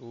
2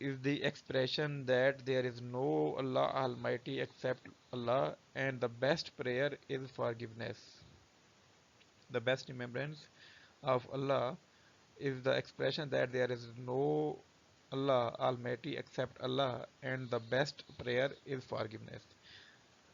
is the expression that there is no Allah Almighty except Allah, and the best prayer is forgiveness. The best remembrance of Allah is the expression that there is no Allah Almighty except Allah, and the best prayer is forgiveness.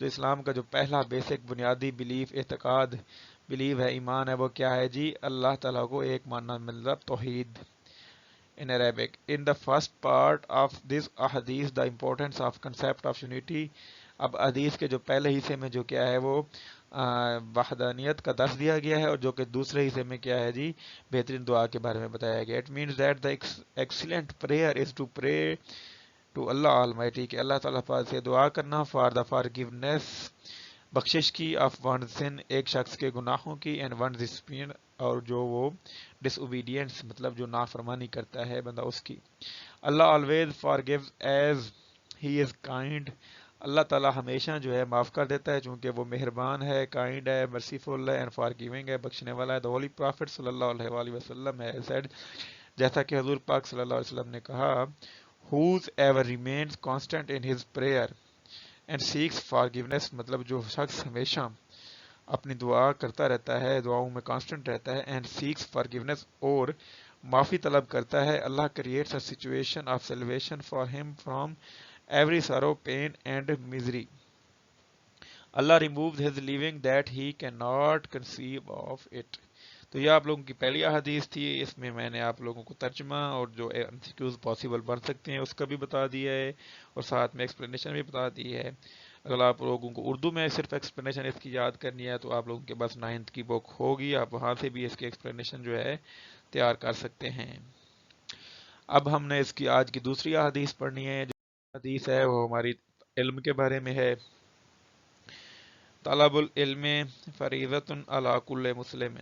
جو اسلام کا جو پہلا basic بنیادی belief ہے، ایمان ہے، وہ کیا ہے جی؟ اللہ تعالیٰ کو ایک ماننا، مطلب توحید in Arabic. In the first part of this ahadith, the importance of concept of unity. اب حدیث کے جو پہلے حصے میں جو کیا ہے وہ وحدانیت کا درس دیا گیا ہے، اور جو کہ دوسرے حصے میں کیا ہے جی؟ بہترین دعا کے بارے میں بتایا گیا. It means that the excellent prayer is to pray to Allah Almighty، کہ اللہ تعالیٰ پاک سے دعا کرنا for the forgiveness، بخشش کی، آف ون سن، ایک شخص کے گناہوں کی، اینڈ ون ڈسپین، اور جو وہ ڈس اوبیڈینس، مطلب جو نافرمانی کرتا ہے بندہ اس کی. Allah always forgives as he is kind, Allah تعالیٰ ہمیشہ جو ہے معاف کر دیتا ہے چونکہ وہ مہربان ہے، کائنڈ ہے، مرسیفل ہے، اینڈ فارگیونگ ہے، بخشنے والا ہے. دا ہولی پرافٹ صلی اللہ علیہ وآلہ وسلم ہے said، جیسا کہ حضور پاک صلی اللہ علیہ وسلم نے کہا، whose ever remains constant in his prayer and seeks forgiveness, مطلب جو شخص ہمیشہ اپنی دعا کرتا رہتا ہے، دعاؤں میں کانسٹنٹ رہتا ہے، اینڈ سیکس فارگیونیس، اور معافی طلب کرتا ہے، Allah creates a situation of salvation for him from every sorrow, pain and misery. Allah removes his leaving that he can not conceive of it. تو یہ آپ لوگوں کی پہلی حدیث تھی، اس میں میں نے آپ لوگوں کو ترجمہ اور جو ایمسیکیوز پاسبل بن سکتے ہیں اس کا بھی بتا دیا ہے، اور ساتھ میں ایکسپلینیشن بھی بتا دی ہے. اگر آپ لوگوں کو اردو میں صرف ایکسپلینیشن اس کی یاد کرنی ہے تو آپ لوگوں کے پاس 9th کی بک ہوگی، آپ وہاں سے بھی اس کی ایکسپلینیشن جو ہے تیار کر سکتے ہیں. اب ہم نے اس کی آج کی دوسری حدیث پڑھنی ہے. جو حدیث ہے وہ ہماری علم کے بارے میں ہے. طلب العلم فریضۃ علی کل مسلم،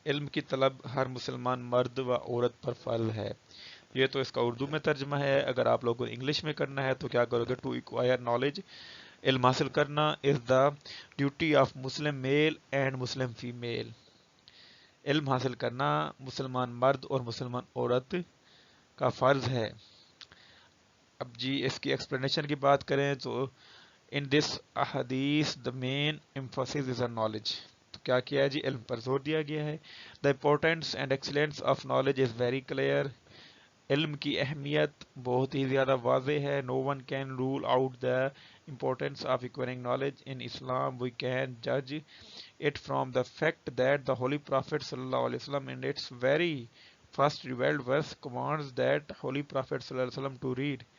علم کی طلب ہر مسلمان مرد و عورت پر فرض ہے. یہ تو اس کا اردو میں ترجمہ ہے. اگر آپ لوگوں کو انگلش میں کرنا ہے تو کیا کرو گے؟ ٹو ایکوائر نالج، علم حاصل کرنا، is the duty of Muslim male and Muslim female, علم حاصل کرنا مسلمان مرد اور مسلمان عورت کا فرض ہے. اب جی اس کی ایکسپلینیشن کی بات کریں تو in this ahadith the main emphasis is on knowledge. تو کیا ہے جی؟ علم پر زور دیا گیا ہے. The importance and excellence of knowledge is very clear. علم کی اہمیت بہت ہی زیادہ واضح ہے. No one can rule out the importance of acquiring knowledge. In Islam we can judge it from the fact that the Holy Prophet sallallahu alaihi wasallam in its very first revealed verse commands that Holy Prophet sallallahu alaihi wasallam to read.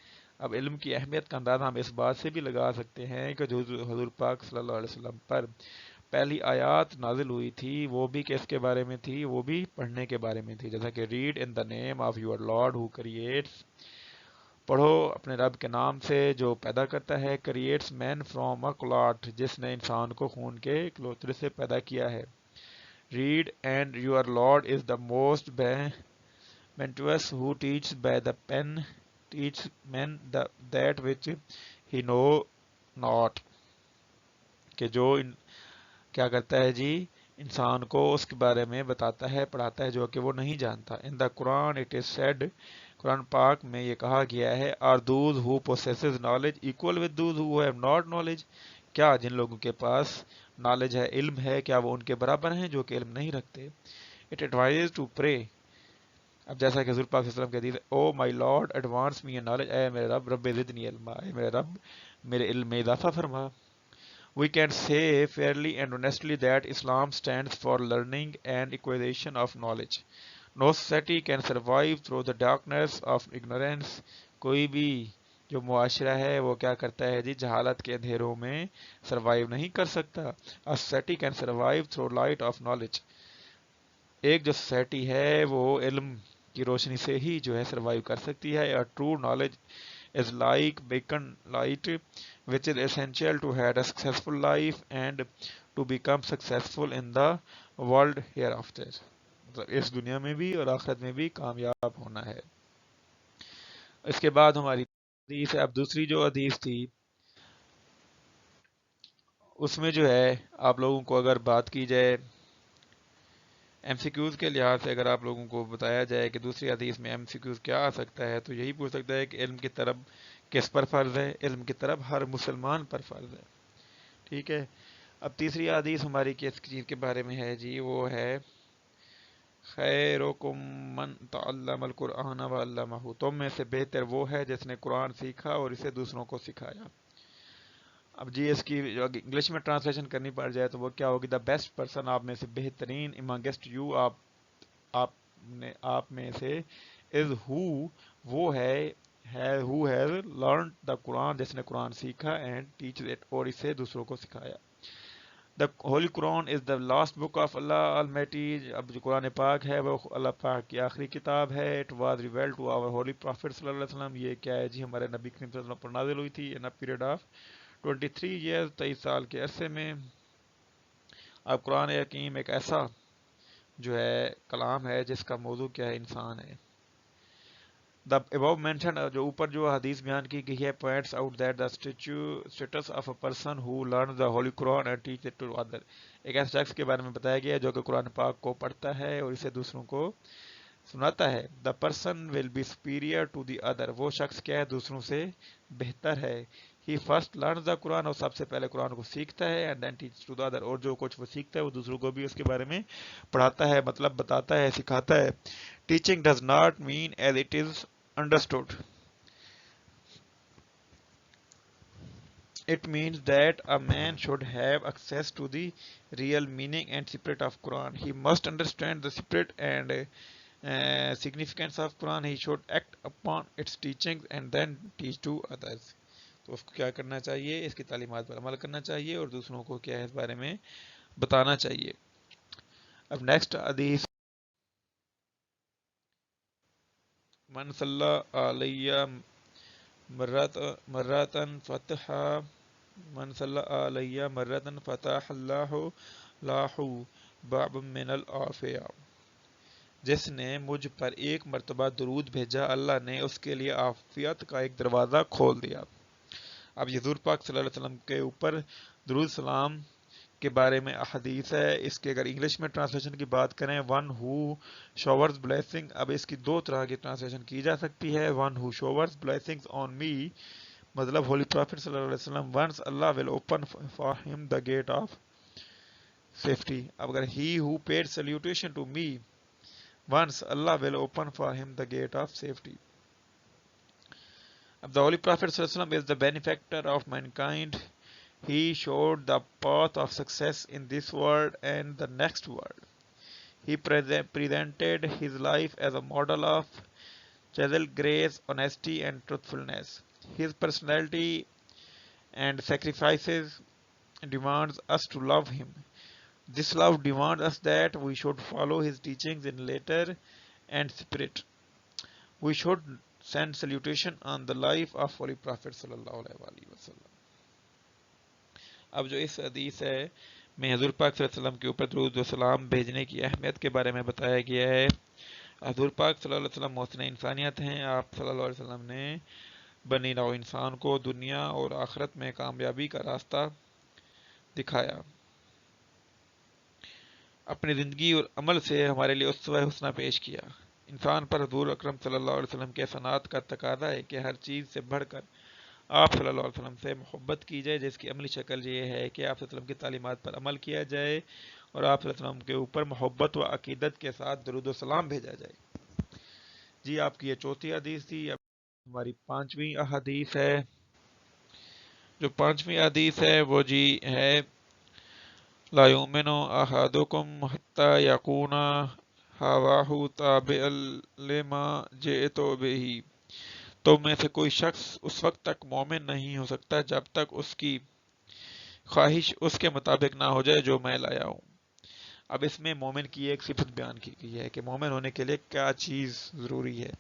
اب علم کی اہمیت کا اندازہ ہم اس بات سے بھی لگا سکتے ہیں کہ جو حضور پاک صلی اللہ علیہ وسلم پر پہلی آیات نازل ہوئی تھی وہ بھی کس کے بارے میں تھی؟ وہ بھی پڑھنے کے بارے میں تھی. جیسا کہ read in the name of your lord who creates, پڑھو اپنے رب کے نام سے جو پیدا کرتا ہے، creates man from a clot, جس نے انسان کو خون کے کلوترے سے پیدا کیا ہے. Read and your lord is the most benevolent who teaches by the pen teach men that which he know not، کہ جو کیا کرتا ہے جی؟ انسان کو اس کے بارے میں بتاتا ہے، پڑھاتا ہے جو کہ وہ نہیں جانتا. ان دا قرآن اٹ از سیڈ، قرآن پاک میں یہ کہا گیا ہے، are those who possesses knowledge equal with those who have not knowledge، کیا جن لوگوں کے پاس نالج ہے، علم ہے، کیا وہ ان کے برابر ہیں جو کہ علم نہیں رکھتے. It advises to pray. اب جیسا کہ حضور پاک صلی اللہ علیہ وسلم کہتی ہے، او مائی لارڈ ایڈوانس می نالج، اے میرے رب، رب زدنی علما، اے میرے رب میرے علم میں اضافہ فرما. We can say fairly and honestly that Islam stands for learning and acquisition of knowledge. No society can survive through the darkness of ignorance. کوئی بھی جو معاشرہ ہے وہ کیا کرتا ہے جی؟ جہالت کے اندھیروں میں سروائیو نہیں کر سکتا. A society can survive through light of knowledge. ایک جو سوسائٹی ہے وہ علم کی روشنی سے ہی جو ہے سروائیو کر سکتی ہے. A true knowledge is like beacon light which is essential to have a successful life and to become successful in the world hereafter. مطلب اس دنیا میں بھی اور آخرت میں بھی کامیاب ہونا ہے. اس کے بعد ہماری حدیث ہے. اب دوسری جو حدیث تھی اس میں جو ہے آپ لوگوں کو اگر بات کی جائے ایم سی کیوز کے لحاظ سے، اگر آپ لوگوں کو بتایا جائے کہ دوسری حدیث میں ایم سی کیوز کیا آ سکتا ہے، تو یہی پوچھ سکتا ہے کہ علم کی طرف کس پر فرض ہے؟ علم کی طرف ہر مسلمان پر فرض ہے. ٹھیک ہے. اب تیسری حدیث ہماری کس چیز کے بارے میں ہے جی؟ وہ ہے خیرکم من تعلم القرآن وعلمہ، تم میں سے بہتر وہ ہے جس نے قرآن سیکھا اور اسے دوسروں کو سکھایا. اب جی اس کی انگلش میں ٹرانسلیشن کرنی پڑ جائے تو وہ کیا ہوگی؟ دا بیسٹ پرسن، آپ میں سے بہترین، امانگسٹ یو، آپ میں سے، از ہو، وہ ہے ہو ہیز لرنڈ دا قرآن، جس نے قرآن سیکھا، اینڈ ٹیچ اٹ، اور اسے دوسروں کو سکھایا۔ دا ہولی قرآن از دا لاسٹ بک آف اللہ المیٹی، اب جو قرآن پاک ہے وہ اللہ پاک کی آخری کتاب ہے۔ It was revealed to our holy prophet صلی اللہ علیہ وسلم، یہ کیا ہے جی ہمارے نبی کریم صلی اللہ علیہ وسلم پر نازل ہوئی تھی ان پیریڈ آف 23 ایئرز، 23 سال کے عرصے میں۔ اب قرآن حکیم ایک ایسا جو ہے کلام ہے جس کا موضوع کیا ہے؟ انسان ہے۔ The above mentioned جو اوپر جو حدیث بیان کی گئی ہے points out that the status of a person who learns the Holy Quran and teach it to others، ایک ایسے شخص کے بارے میں بتایا گیا ہے جو کہ قرآن پاک کو پڑھتا ہے اور اسے دوسروں کو سناتا ہے۔ The person will be superior to the other، وہ شخص کیا ہے؟ دوسروں سے بہتر ہے۔ He first learns the Quran، اور سب سے پہلے قرآن کو سیکھتا ہے، and then teaches to the other، اور جو کچھ وہ سیکھتا ہے وہ دوسروں کو بھی اس کے بارے میں پڑھاتا ہے، مطلب بتاتا ہے، سکھاتا ہے۔ Teaching does not mean as it is understood. It means that a man should have access to the real meaning and spirit of Quran. He must understand the spirit and significance of Quran. He should act upon its teachings and then teach to others. تو اس کو کیا کرنا چاہیے؟ اس کی تعلیمات پر عمل کرنا چاہیے اور دوسروں کو کیا ہے اس بارے میں بتانا چاہیے۔ اب نیکسٹ حدیث، من صلی علیہ مرتن فتح، من صلی علیہ مرتن فتح اللہ لاہو باب من العافیہ، جس نے مجھ پر ایک مرتبہ درود بھیجا، اللہ نے اس کے لیے عافیت کا ایک دروازہ کھول دیا۔ اب یہ حضور پاک صلی اللہ علیہ وسلم کے اوپر درود سلام کے بارے میں احادیث ہے۔ اس کے اگر انگلش میں ٹرانسلیشن کی بات کریں، ون ہو شاورز بلیسنگ، اب اس کی دو طرح کی ٹرانسلیشن کی جا سکتی ہے۔ One who showers blessings on me, مطلب ہولی پرافٹ صلی اللہ علیہ وسلم، once Allah will open for him the gate of safety. اب اگر he who paid salutation to me, once Allah will open for him the gate of safety. اب دا Holi prophet صلی اللہ علیہ وسلم is the benefactor of mankind, he showed the path of success in this world and the next world. He presented his life as a model of chiseled grace, honesty, and truthfulness. His personality and sacrifices demands us to love him. This love demands us that we should follow his teachings in letter and spirit. We should send salutation on the life of Holy Prophet sallallahu alaihi wasallam. اب جو اس حدیث ہے میں حضور پاک صلی اللہ علیہ وسلم کے اوپر درود و سلام بھیجنے کی اہمیت کے بارے میں بتایا گیا ہے۔ حضور پاک صلی اللہ علیہ وسلم محسن انسانیت ہیں، آپ صلی اللہ علیہ وسلم نے بنی نوع انسان کو دنیا اور آخرت میں کامیابی کا راستہ دکھایا، اپنی زندگی اور عمل سے ہمارے لیے اسوہ حسنہ پیش کیا۔ انسان پر حضور اکرم صلی اللہ علیہ وسلم کے احسانات کا تقاضا ہے کہ ہر چیز سے بڑھ کر آپ صلی اللہ علیہ وسلم سے محبت کی جائے، جس کی عملی شکل یہ ہے کہ آپ صلی اللہ علیہ وسلم کی تعلیمات پر عمل کیا جائے اور آپ صلی اللہ علیہ وسلم کے اوپر محبت و عقیدت کے ساتھ درود و سلام بھیجا جائے۔ جی آپ کی یہ چوتھی حدیث تھی۔ اب ہماری پانچویں حدیث ہے۔ جو پانچویں حدیث ہے وہ جی ہے لا یؤمن احدکم حتی یکون ہواہ تابعا لما جئت بہ، تو میں سے کوئی شخص اس وقت تک مومن نہیں ہو سکتا جب تک اس کی خواہش اس کے مطابق نہ ہو جائے جو میں لایا ہوں۔ اب اس میں مومن کی ایک صفت بیان کی گئی ہے کہ مومن ہونے کے لیے کیا چیز ضروری ہے۔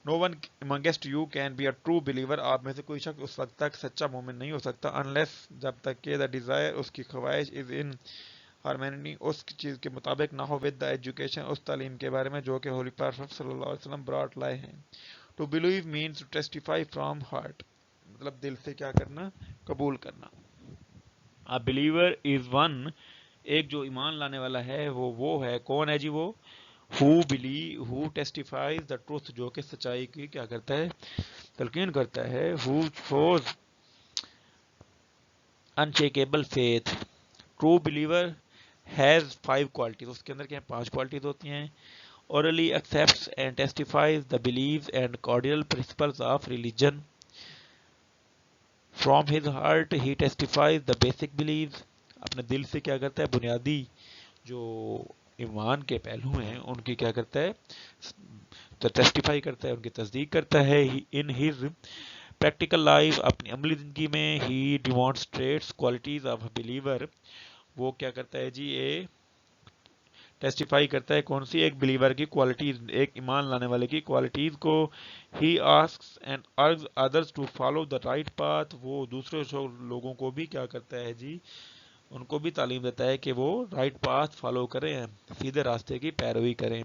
نو one amongst you can be a true believer، آپ میں سے کوئی شخص اس وقت تک سچا مومن نہیں ہو سکتا unless، جب تک کہ the desire، اس کی خواہش is in harmony، اس چیز کے مطابق نہ ہو with the education، اس تعلیم کے بارے میں جو کہ ہولی پرافٹ صلی اللہ علیہ وسلم brought لائے ہیں۔ To believe means to testify from heart، مطلب دل سے کیا کرنا؟ قبول کرنا۔ A believer is one، ایک جو ایمان لانے والا ہے وہ ہے، کون ہے جی وہ؟ who testifies the truth، جو کہ سچائی کی کیا کرتا ہے؟ تلقین کرتا ہے۔ who shows unshakable faith۔ True believer has 5 qualities، اس کے اندر کیا 5 qualities ہوتی ہیں۔ orally accepts and testifies the beliefs and cordial principles of religion، from his heart he testifies the basic beliefs, اپنے دل سے کیا کرتا ہے، بنیادی جو ایمان کے پہلو ہیں ان کی کیا کرتا ہے، ٹیسٹیفائی کرتا ہے، ان کی تصدیق کرتا ہے. ان ہز پریکٹیکل لائف، اپنی عملی زندگی میں، ہی ڈیمانسٹریٹس کوالٹیز آف اے بلیور، وہ کیا کرتا ہے جی، ٹیسٹیفائی کرتا ہے کون سی، ایک بلیور کی کوالٹیز، ایک ایمان لانے والے کی کوالٹیز کو. He asks and urges others to follow the right path, وہ دوسرے لوگوں کو بھی کیا کرتا ہے جی، ان کو بھی تعلیم دیتا ہے کہ وہ رائٹ پاتھ فالو کریں، سیدھے راستے کی پیروی کریں.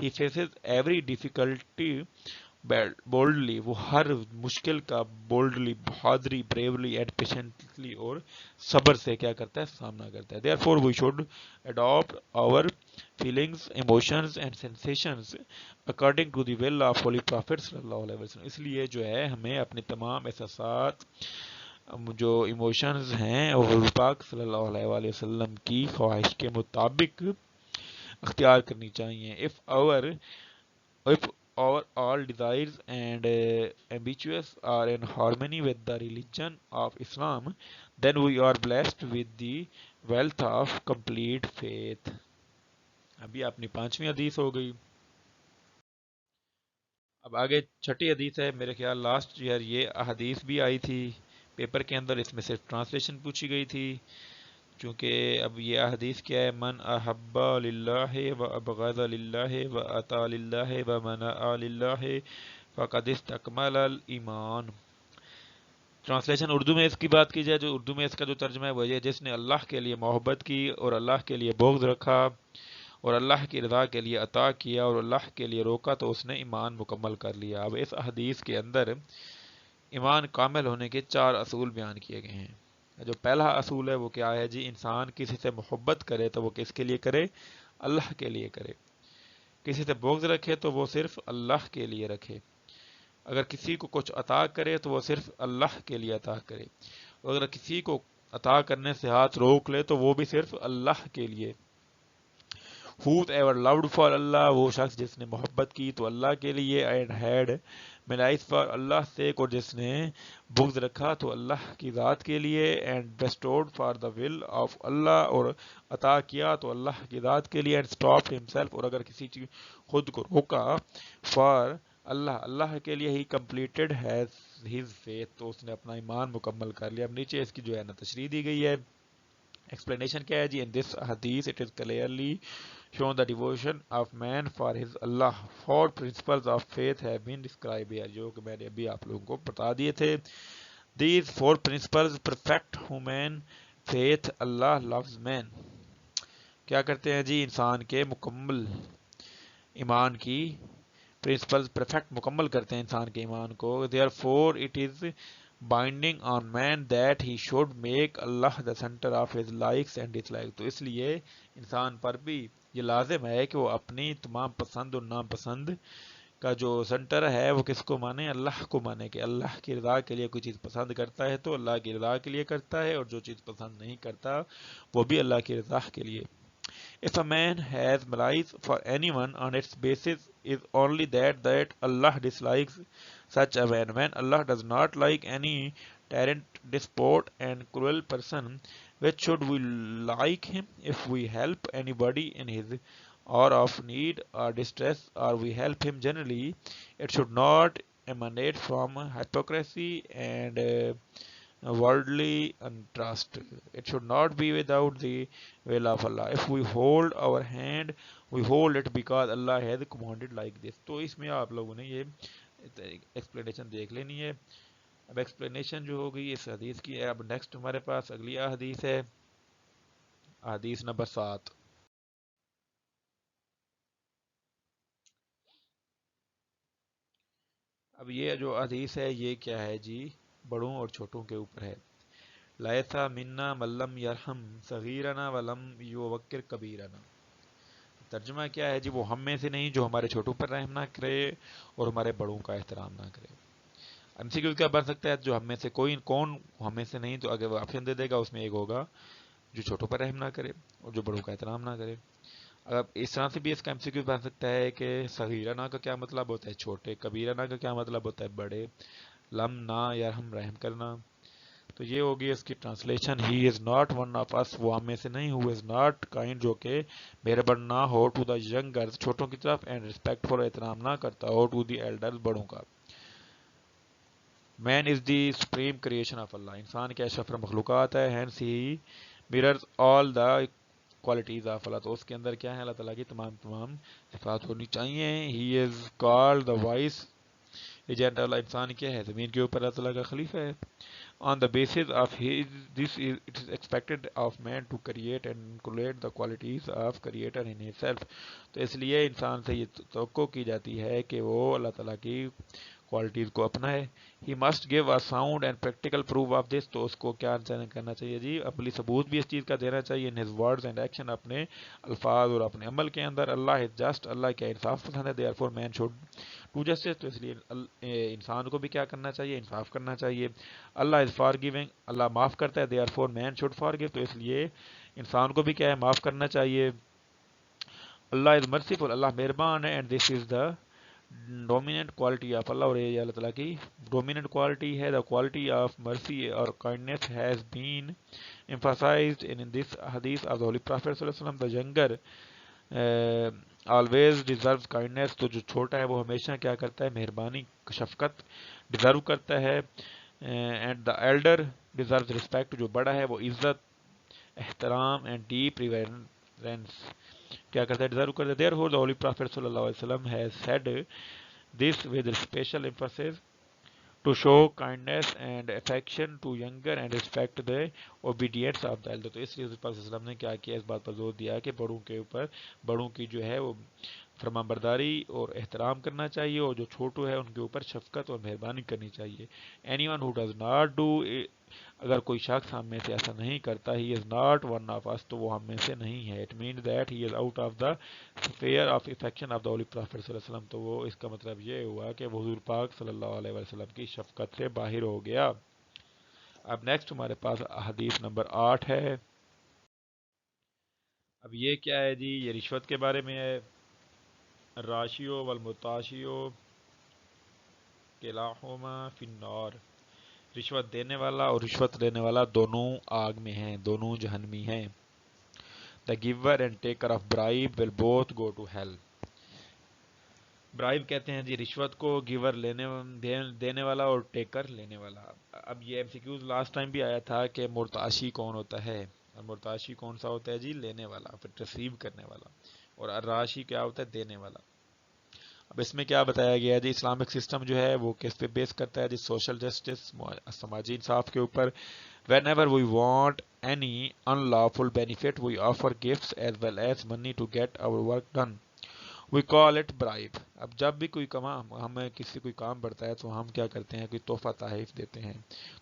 He faces every difficulty boldly, وہ ہر مشکل کا بولڈلی، بہادری، بریولی اینڈ پیشنٹلی، اور صبر سے کیا کرتا ہے، سامنا کرتا ہے. Therefore we should adopt our feelings, emotions and sensations according to the will of Holy Prophet صلی اللہ علیہ وسلم. اس لیے جو ہے ہمیں اپنے تمام احساسات، جو ایموشنز ہیں، اور حضور پاک صلی اللہ علیہ وآلہ وسلم کی خواہش کے مطابق اختیار کرنی چاہیے. If our all desires and ambitions are in harmony with the religion of Islam, then we are blessed with the wealth of complete faith. ابھی اپنی 5ویں حدیث ہو گئی. اب آگے 6ٹھی حدیث ہے، میرے خیال لاسٹ ایئر یہ حدیث بھی آئی تھی پیپر کے اندر، اس میں صرف ٹرانسلیشن پوچھی گئی تھی. چونکہ اب یہ حدیث کیا ہے، من احب للہ و ابغض للہ و اطاع للہ و منع للہ فقد استکمل الایمان. ٹرانسلیشن اردو میں اس کی بات کی جائے، جو اردو میں اس کا جو ترجمہ ہے وہ یہ، جس نے اللہ کے لیے محبت کی اور اللہ کے لیے بغض رکھا اور اللہ کی رضا کے لیے عطا کیا اور اللہ کے لیے روکا تو اس نے ایمان مکمل کر لیا. اب اس حدیث کے اندر ایمان کامل ہونے کے 4 اصول بیان کیے گئے ہیں. جو پہلا اصول ہے وہ کیا ہے جی، انسان کسی سے محبت کرے تو وہ کس کے لیے کرے، اللہ کے لیے کرے. کسی سے بغض رکھے تو وہ صرف اللہ کے لیے رکھے. اگر کسی کو کچھ عطا کرے تو وہ صرف اللہ کے لیے عطا کرے. اور اگر کسی کو عطا کرنے سے ہاتھ روک لے تو وہ بھی صرف اللہ کے لیے. Who's ever loved for اللہ، وہ شخص جس نے محبت کی تو اللہ کے لیے، and had malice for اللہ سے، اور جس نے بغض رکھا تو اللہ کی ذات کے لیے، and bestowed for the will of اللہ، اور عطا کیا تو اللہ کی ذات کے لیے، and stopped himself، اور اگر کسی چیز خود کو روکا for اللہ کے لیے، he completed has his faith، تو اس نے اپنا ایمان مکمل کر لیا. اب نیچے اس کی جو ہے نا تشریح دی گئی ہے. ایکسپلینیشن کیا ہے جی، in this hadith it is clearly shown the devotion of man for his Allah. 4 principles of faith have been described here، جو کہ میں نے ابھی آپ لوگوں کو بتا دیے تھے. These 4 principles perfect human faith. Allah loves man. کیا کرتے ہیں جی، انسان کے مکمل ایمان کی پرنسپلز پرفیکٹ مکمل کرتے ہیں انسان کے ایمان کو. Therefore it is binding on man that he should make Allah the center of his likes and dislikes. تو اس لیے انسان پر بھی یہ لازم ہے کہ وہ اپنی تمام پسند اور ناپسند کا جو سنٹر ہے وہ کس کو مانے، اللہ کو مانے. کہ اللہ کی رضا کے لیے کوئی چیز پسند کرتا ہے تو اللہ کی رضا کے لیے کرتا ہے، اور جو چیز پسند نہیں کرتا وہ بھی اللہ کی رضا کے لیے. If a man has malice for anyone on its basis is only that Allah dislikes such a man. When Allah does not like any tyrant, despot and cruel person, which should we like him? If we help anybody in his hour of need or distress, or we help him generally, it should not emanate from hypocrisy and worldly untrust. It should not be without the will of Allah. If we hold our hand, we hold it because Allah has commanded like this. تو اس میں آپ لوگوں نے یہ explanation دیکھ لینی ہے. اب ایکسپلینیشن جو ہوگی اس حدیث کی ہے. اب نیکسٹ ہمارے پاس اگلی حدیث ہے، حدیث نمبر 7. اب یہ جو حدیث ہے یہ کیا ہے جی، بڑوں اور چھوٹوں کے اوپر ہے. لائسا منا ملم یرحم صغیرنا ولم یوکر کبیرنا. ترجمہ کیا ہے جی، وہ ہم میں سے نہیں جو ہمارے چھوٹوں پر رحم نہ کرے اور ہمارے بڑوں کا احترام نہ کرے. ایم سی کیو کیا بن سکتا ہے، جو ہم میں سے کون ہم میں سے نہیں، تو اگر وہ آپشن دے دے گا اس میں ایک ہوگا جو چھوٹوں پر رحم نہ کرے اور جو بڑوں کا احترام نہ کرے. اگر اس طرح سے بھی اس کا ایم سی کیو بن سکتا ہے کہ صغیرنا کا کیا مطلب ہوتا ہے چھوٹے، کبیرنا کا کیا مطلب ہوتا ہے بڑے، لم نہ یا ہم رحم کرنا. تو یہ ہوگی اس کی translation. He is not one of us, وہ ہم میں سے نہیں, ہو از ناٹ کائنڈ, جو کہ مہربان نہ ہو, ٹو دا ینگر, چھوٹوں کی طرف, اینڈ ریسپیکٹ فور, احترام نہ کرتا ہو, ٹو دی ایلڈر, بڑوں کا. مین از دی سپریم کریشن آف اللہ, انسان کے اشرف مخلوقات ہے. Hence he mirrors all the qualities of اللہ, تو اس کے اندر کیا ہے, اللہ تعالیٰ کی تمام صفات ہونی چاہیے. He is called the vice agent, Allah انسان کیا ہے, زمین کے اوپر اللہ تعالیٰ کا خلیفہ ہے. On the basis of it is expected of man to create and include the qualities of creator in himself. تو اس لیے انسان سے یہ توقع کی جاتی ہے کہ وہ اللہ تعالیٰ کی کوالٹیز کو اپنائے. He must give a sound and practical proof of this, تو اس کو کیا کرنا چاہیے جی, عملی ثبوت بھی اس چیز کا دینا چاہیے. In his words and action, اپنے الفاظ اور اپنے عمل کے اندر. اللہ از جسٹ, اللہ کیا انصاف پسند ہے. Therefore man should to justice, تو اس لیے انسان کو بھی کیا کرنا چاہیے, انصاف کرنا چاہیے. اللہ از فار گیونگ, اللہ معاف کرتا ہے. Therefore man should forgive, تو اس لیے انسان کو بھی کیا ہے, معاف کرنا چاہیے. اللہ از مرسیفل, اللہ مہربان ہے. And this is the dominant quality of Allah, اور یہ اللہ تعالیٰ کی ڈومیننٹ کوالٹی ہے. دا کوالٹی آف مرسی اور kindness has been emphasized in this hadith of the Holy Prophet صلی اللہ علیہ وسلم. The younger always deserves kindness, تو جو چھوٹا ہے وہ ہمیشہ کیا کرتا ہے, مہربانی, شفقت ڈیزرو کرتا ہے. And the elder deserves respect, جو بڑا ہے وہ عزت, احترام, اینڈ ڈیپ ریورنس کیا کرتا ہے, ڈیزرو کرتا ہے. دیر فور دا ہولی پرافٹ صلی اللہ علیہ وسلم has said this with special emphasis to show kindness and affection to younger and respect the obedience of the elder. تو اس لیے حضرت پاک صلی اللہ علیہ وسلم نے کیا کیا, اس بات پر زور دیا کہ بڑوں کے اوپر, بڑوں کی جو ہے وہ فرمانبرداری اور احترام کرنا چاہیے, اور جو چھوٹو ہے ان کے اوپر شفقت اور مہربانی کرنی چاہیے. Any one who does not do, اگر کوئی شخص ہم میں سے ایسا نہیں کرتا, ہی از ناٹ ون آف اس, تو وہ ہم میں سے نہیں ہے. It means that he is out of the sphere of affection of the Holi prophet صلی اللہ علیہ وسلم, تو وہ اس کا مطلب یہ ہوا کہ وہ حضور پاک صلی اللہ علیہ وسلم کی شفقت سے باہر ہو گیا. اب نیکسٹ ہمارے پاس حدیث نمبر 8 ہے. اب یہ کیا ہے جی, یہ رشوت کے بارے میں ہے. راشیو والمتاشیو کلاہما فی النار, رشوت دینے والا اور رشوت لینے والا دونوں آگ میں ہیں, دونوں جہنمی ہیں. The giver and taker of bribe will both go to hell. Bribe کہتے ہیں جی رشوت کو, گیور دینے والا, اور ٹیکر لینے والا. اب یہ M C Qs last time بھی آیا تھا کہ مرتاشی کون ہوتا ہے, اور مرتاشی کون سا ہوتا ہے جی, لینے والا, پھر ریسیو کرنے والا. اور الراشی کیا ہوتا ہے, دینے والا. اب اس میں کیا بتایا گیا ہے جی, اسلامک سسٹم جو ہے وہ کس پہ بیس کرتا ہے جی, سوشل جسٹس, سماجی انصاف کے اوپر. Whenever we want any unlawful benefit, we offer gifts as well as money to get our work done. We call it bribe. اب جب بھی کوئی ہمیں کسی کوئی کام پڑتا ہے تو ہم کیا کرتے ہیں, کوئی تحفہ تحائف دیتے ہیں,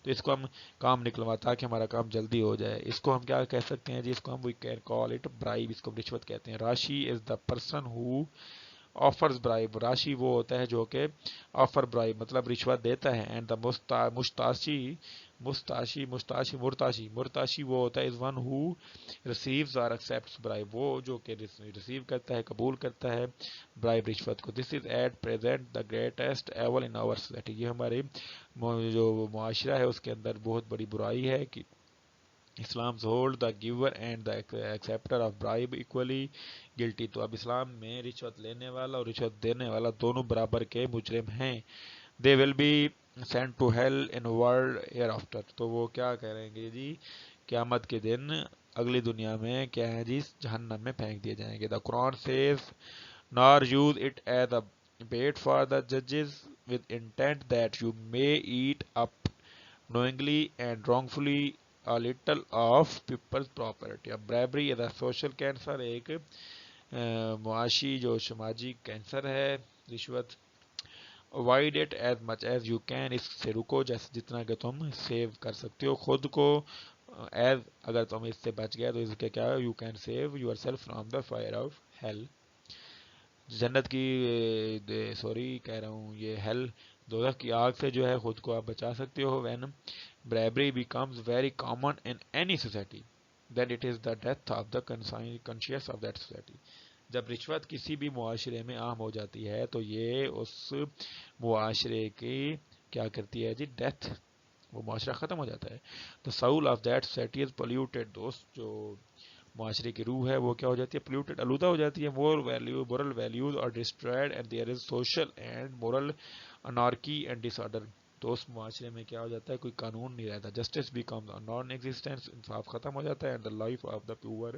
تو اس کو ہم کام نکلوا تاکہ ہمارا کام جلدی ہو جائے. اس کو ہم کیا کہہ سکتے ہیں جی, اس کو ہم we can call it bribe, اس کو رشوت کہتے ہیں. راشی is the person who offers bribe, راشی وہ ہوتا ہے جو کہ آفر برائب مطلب رشوت دیتا ہے. اینڈ دا مرتاشی وہ ہوتا ہے, از ون ہو ریسیوز اور ایکسیپٹس برائب, وہ جو کہ ریسیو کرتا ہے, قبول کرتا ہے برائب, رشوت کو. This is at present the greatest evil in our society, یہ ہمارے جو معاشرہ ہے اس کے اندر بہت بڑی برائی ہے کہ Islam hold the giver and the accepter of bribe equally guilty. تو اب اسلام میں رشوت لینے والا اور رشوت دینے والا دونوں برابر کے مجرم ہیں. They will be sent to hell in world ہیئر آفٹر, تو وہ کیا کریں گے جی, قیامت کے دن اگلی دنیا میں کیا ہے جی, جہنم میں پھینک دیے جائیں گے. The Quran says nor use it as a bait for the ججز with intent that you may eat up knowingly and wrongfully a little of people's property. اب bribery is a social cancer, ایک معاشی جو سماجی کینسر ہے, رشوت. avoid it as much as you can, اس سے رکو جتنا کہ تم سیو کر سکتے ہو خود کو. as اگر تم اس سے بچ گئے تو اس کے کیا, you can save yourself from the fire of hell, جنت کی کہہ رہا ہوں یہ hell, دوزخ کی آگ سے جو ہے خود کو آپ بچا سکتے ہو. when bribery becomes very common in any society, then it is the death of the conscience of that society. جب رشوت کسی بھی معاشرے میں عام ہو جاتی ہے تو یہ اس معاشرے کی کیا کرتی ہے جی, ڈیتھ, وہ معاشرہ ختم ہو جاتا ہے. The soul of that society is polluted. دوست جو معاشرے کی روح ہے وہ کیا ہو جاتی ہے؟ polluted، آلودہ ہو جاتی ہے. moral values are destroyed and there is social and moral anarchy and disorder. تو اس معاشرے میں کیا ہو جاتا ہے؟ کوئی قانون نہیں رہتا. justice becomes a non-existence، انصاف ختم ہو جاتا ہے. and the life of the poor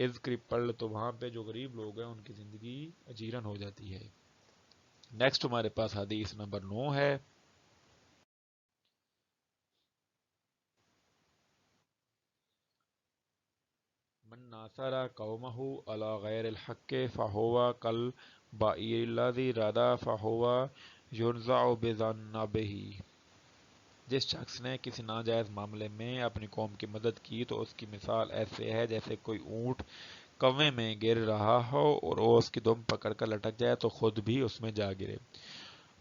is crippled. تو وہاں پہ جو غریب لوگ ہیں ان کی زندگی اجیرن ہو جاتی ہے. نیکسٹ ہمارے پاس حدیث نمبر 9 ہے. من ناصر قومه على غیر الحق فهو كالبعير الذي ردا فهو ينزع بذنبه. جس شخص نے کسی ناجائز معاملے میں اپنی قوم کی مدد کی تو اس کی مثال ایسے ہے جیسے کوئی اونٹ کوے میں گر رہا ہو اور وہ اس کی دم پکڑ کر لٹک جائے تو خود بھی اس میں جا گرے.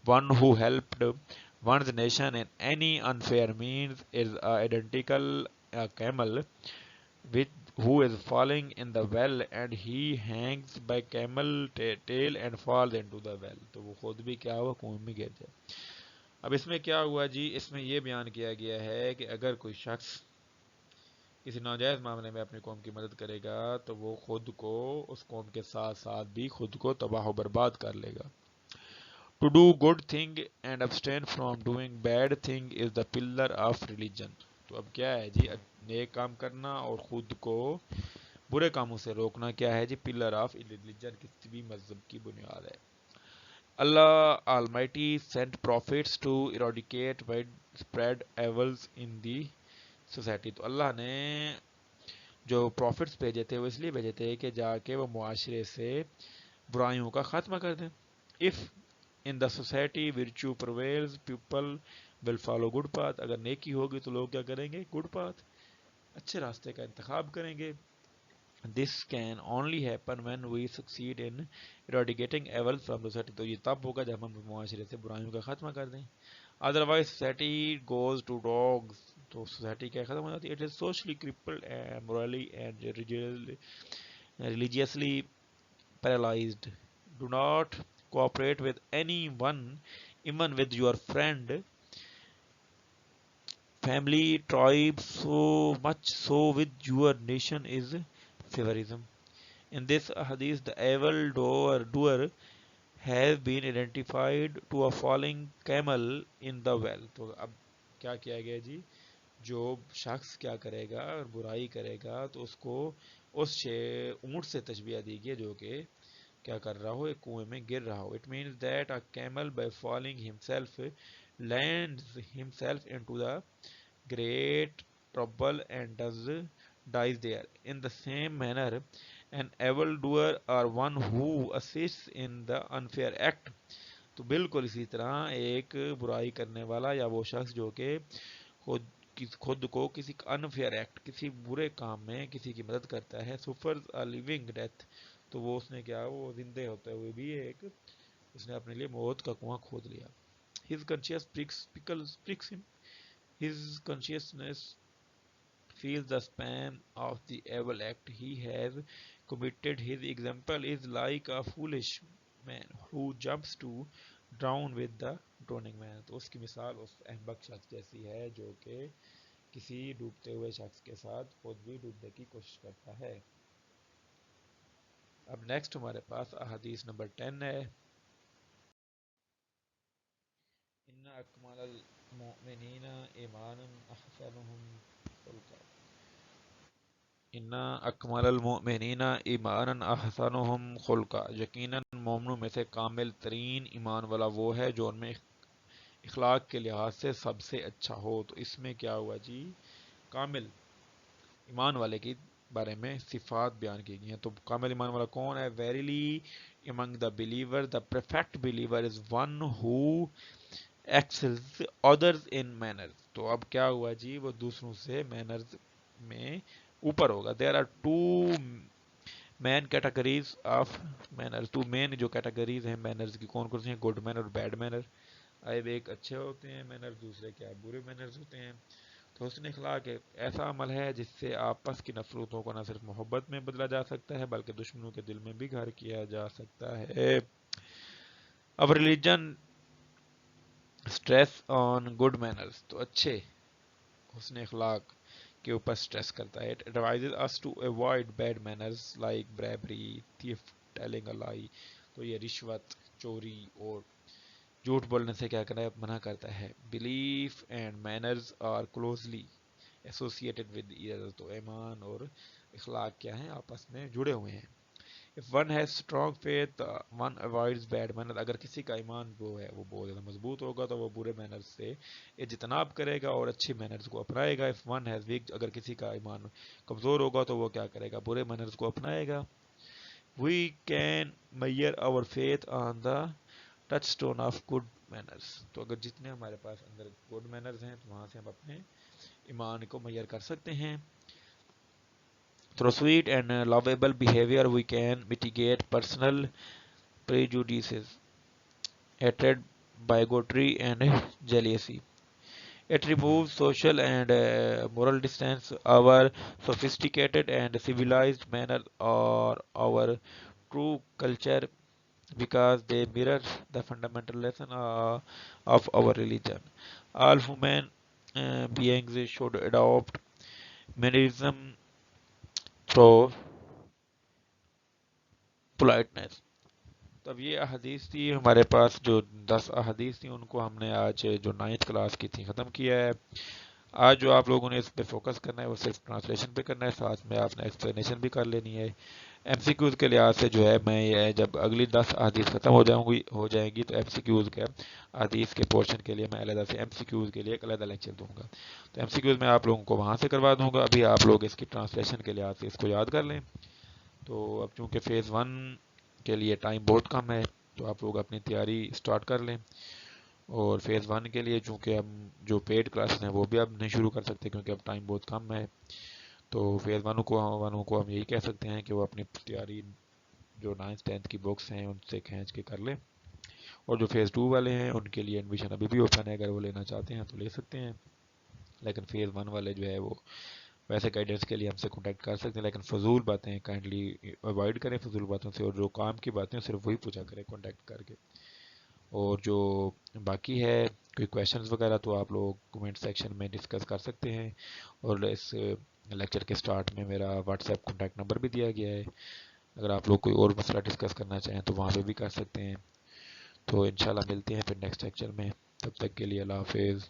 One who helped one's nation in any unfair means is identical a camel which who is falling in the well and he hangs by camel tail and falls into the well. تو وہ خود بھی کیا ہوا؟ کنویں میں گر جائے. اب اس میں کیا ہوا جی؟ اس میں یہ بیان کیا گیا ہے کہ اگر کوئی شخص کسی ناجائز معاملے میں اپنی قوم کی مدد کرے گا تو وہ خود کو اس قوم کے ساتھ ساتھ بھی خود کو تباہ و برباد کر لے گا. To do good thing and abstain from doing bad thing is the pillar of religion. تو اب کیا ہے جی؟ نیک کام کرنا اور خود کو برے کاموں سے روکنا کیا ہے جی؟ پلر آف ریلیجن، کسی بھی مذہب کی بنیاد ہے. Allah Almighty sent prophets to eradicate widespread evils in the society. تو اللہ نے جو پروفٹس بھیجے تھے وہ اس لیے بھیجے تھے کہ جا کے وہ معاشرے سے برائیوں کا خاتمہ کر دیں. If in the society virtue prevails people will follow good path. اگر نیکی ہوگی تو لوگ کیا کریں گے؟ good path، اچھے راستے کا انتخاب کریں گے. This can only happen when we succeed in eradicating evil from society. تو یہ تب ہوگا جب ہم معاشرے سے برائیوں کا خاتمہ کر دیں. Otherwise society goes to dogs. تو سوسائٹی کیا ختم ہو جاتی ہے؟ It is socially crippled and morally and religiously paralyzed. Do not cooperate with anyone, even with your friend, family, tribe, so much so with your nation is favorism. In this hadith, the evil doer has been identified to a falling camel in the well. تو اب کیا کیا گیا جی؟ جو شخص کیا کرے گا اور برائی کرے گا تو اس کو اس اونٹ سے تشبیہ دی گئی جو کہ کیا کر رہا ہو؟ ایک کنویں میں گر رہا ہو. It means that a camel by falling himself lands himself into the great trouble and dies there. In the same manner, an evil doer or one who assists in the unfair act. تو بالکل اسی طرح ایک برائی کرنے والا یا وہ شخص جو کہ خود کو کسی انفیئر ایکٹ، کسی برے کام میں کسی کی مدد کرتا ہے، suffers a living death. تو وہ اس نے کیا، وہ زندے ہوتے ہوئے بھی ایک اس نے اپنے لیے موت کا کنواں کھود لیا. His conscience pricks him. His consciousness feels the span of the evil act he has committed. His example is like a foolish man who jumps to drown with the drowning man. تو اس کی مثال اس احمق شخص جیسی ہے جو کہ کسی ڈوبتے ہوئے شخص کے ساتھ خود بھی ڈوبنے کی کوشش کرتا ہے. اب نیکسٹ ہمارے پاس احادیث نمبر 10 ہے. ان اکمل المؤمنین ایمانا احسنهم خلقا. ان اکمل المؤمنین ایمانا احسنهم خلقا. یقیناً مومنوں میں سے کامل ترین ایمان والا وہ ہے جو ان میں اخلاق کے لحاظ سے سب سے اچھا ہو. تو اس میں کیا ہوا جی؟ کامل ایمان والے کی بارے میں صفات بیان کی گئی ہیں. تو کامل ایمان والا کون ہے؟ Verily among the believer the perfect believer is one who excels others in manners. تو اب کیا ہوا جی؟ وہ دوسروں سے مینرز میں اوپر ہوگا. There are two main categories of manners. تو مین جو کیٹیگریز ہیں مینرز کی کون کون سی ہیں؟ گڈ مینر اور بیڈ مینر. ایک اچھے ہوتے ہیں مینر، دوسرے کیا برے مینرز ہوتے ہیں. تو حسن اخلاق ایک ایسا عمل ہے جس سے آپس کی نفرتوں کو نہ صرف محبت میں بدلا جا سکتا ہے بلکہ دشمنوں کے دل میں بھی گھر کیا جا سکتا ہے. اب religion stress on good manners, تو اچھے حسن اخلاق کے اوپر اسٹریس کرتا ہے. It advises us to avoid bad manners like bribery, theft, telling a lie. تو یہ رشوت، چوری اور جھوٹ بولنے سے کیا کرنا ہے، منع کرتا ہے. Belief and manners are closely associated with each other. تو ایمان اور اخلاق کیا ہیں، آپس میں جڑے ہوئے ہیں. If one has strong faith, one avoids bad manners. اگر کسی کا ایمان جو ہے وہ بہت زیادہ مضبوط ہوگا تو وہ برے مینرز سے اجتناب کرے گا اور اچھی مینرز کو اپنائے گا. If one has weak, اگر کسی کا ایمان کمزور ہوگا تو وہ کیا کرے گا، برے مینرز کو اپنائے گا. We can measure our faith on the touchstone of good manners. تو اگر جتنے ہمارے پاس اندر گڈ مینرز ہیں تو وہاں سے ہم اپنے ایمان کو میئر کر سکتے ہیں. Through sweet and lovable behavior, we can mitigate personal prejudices, hatred, bigotry, and jealousy. It removes social and moral distance. Our sophisticated and civilized manners are our true culture because they mirror the fundamental lesson of our religion. All human beings should adopt mannerism through politeness. تو اب یہ احادیث تھی ہمارے پاس، جو 10 احادیث تھیں ان کو ہم نے آج جو 9th کلاس کی تھی ختم کیا ہے. آج جو آپ لوگوں نے اس پہ فوکس کرنا ہے وہ صرف ٹرانسلیشن پہ کرنا ہے، ساتھ میں آپ نے ایکسپلینیشن بھی کر لینی ہے. ایم سی کیوز کے لحاظ سے جو ہے میں یہ جب اگلی 10 احادیث ختم ہو جائیں گی تو ایم سی کیوز کے احادیث کے پورشن کے لیے میں علیحدہ سے ایم سی کیوز کے لیے ایک علیحدہ لیکچر دوں گا. تو ایم سی کیوز میں آپ لوگوں کو وہاں سے کروا دوں گا. ابھی آپ لوگ اس کی ٹرانسلیشن کے لحاظ سے اس کو یاد کر لیں. تو اب چونکہ فیز 1 کے لیے ٹائم بہت کم ہے تو آپ لوگ اپنی تیاری سٹارٹ کر لیں. اور فیز 1 کے لیے چونکہ ہم جو پیڈ کلاسز ہیں وہ بھی اب نہیں شروع کر سکتے کیونکہ اب ٹائم بہت کم ہے. تو فیز 1 کو ہم یہی کہہ سکتے ہیں کہ وہ اپنی تیاری جو 9th 10th کی بکس ہیں ان سے کھینچ کے کر لیں. اور جو فیز 2 والے ہیں ان کے لیے ایڈمیشن ابھی بھی اوپن ہے، اگر وہ لینا چاہتے ہیں تو لے سکتے ہیں. لیکن فیز 1 والے جو ہے وہ ویسے گائیڈنس کے لیے ہم سے کانٹیکٹ کر سکتے ہیں، لیکن فضول باتیں کائنڈلی اوائڈ کریں، فضول باتوں سے، اور جو کام کی باتیں صرف وہی پوچھا کریں کانٹیکٹ کر کے. اور جو باقی ہے کوئی کویشچنز وغیرہ تو آپ لوگ کومنٹ سیکشن میں ڈسکس کر سکتے ہیں. اور اس لیکچر کے سٹارٹ میں میرا واٹس ایپ کانٹیکٹ نمبر بھی دیا گیا ہے، اگر آپ لوگ کوئی اور مسئلہ ڈسکس کرنا چاہیں تو وہاں پہ بھی کر سکتے ہیں. تو انشاءاللہ ملتے ہیں پھر نیکسٹ لیکچر میں، تب تک کے لیے اللہ حافظ.